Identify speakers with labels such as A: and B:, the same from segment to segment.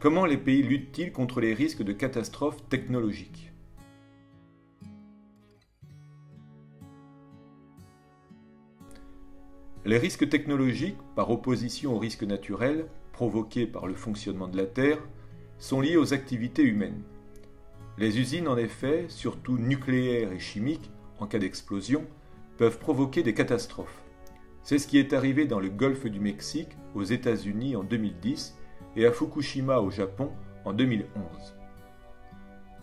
A: Comment les pays luttent-ils contre les risques de catastrophes technologiques? Les risques technologiques, par opposition aux risques naturels provoqués par le fonctionnement de la Terre, sont liés aux activités humaines. Les usines, en effet, surtout nucléaires et chimiques, en cas d'explosion, peuvent provoquer des catastrophes. C'est ce qui est arrivé dans le golfe du Mexique, aux États-Unis en 2010 et à Fukushima au Japon en 2011.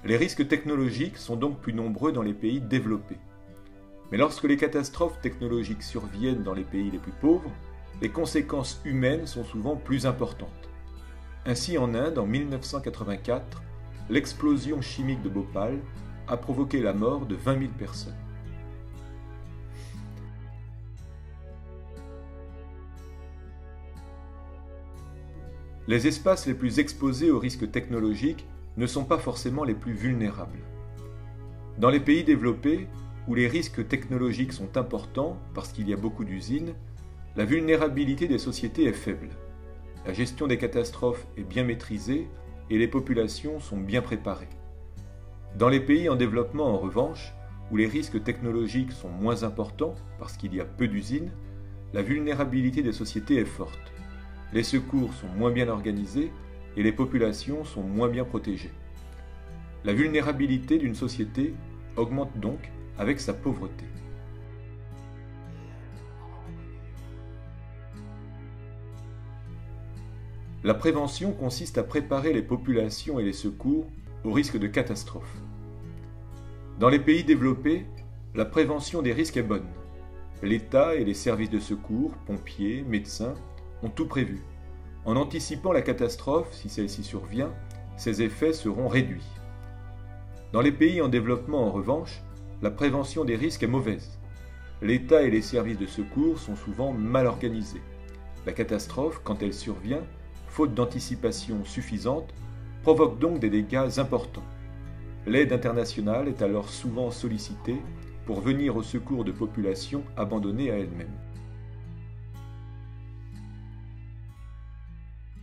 A: Les risques technologiques sont donc plus nombreux dans les pays développés. Mais lorsque les catastrophes technologiques surviennent dans les pays les plus pauvres, les conséquences humaines sont souvent plus importantes. Ainsi, en Inde, en 1984, l'explosion chimique de Bhopal a provoqué la mort de 20 000 personnes. Les espaces les plus exposés aux risques technologiques ne sont pas forcément les plus vulnérables. Dans les pays développés, où les risques technologiques sont importants parce qu'il y a beaucoup d'usines, la vulnérabilité des sociétés est faible. La gestion des catastrophes est bien maîtrisée et les populations sont bien préparées. Dans les pays en développement, en revanche, où les risques technologiques sont moins importants parce qu'il y a peu d'usines, la vulnérabilité des sociétés est forte. Les secours sont moins bien organisés et les populations sont moins bien protégées. La vulnérabilité d'une société augmente donc avec sa pauvreté. La prévention consiste à préparer les populations et les secours au risque de catastrophe. Dans les pays développés, la prévention des risques est bonne. L'État et les services de secours, pompiers, médecins, ont tout prévu. En anticipant la catastrophe, si celle-ci survient, ses effets seront réduits. Dans les pays en développement, en revanche, la prévention des risques est mauvaise. L'État et les services de secours sont souvent mal organisés. La catastrophe, quand elle survient, faute d'anticipation suffisante, provoque donc des dégâts importants. L'aide internationale est alors souvent sollicitée pour venir au secours de populations abandonnées à elles-mêmes.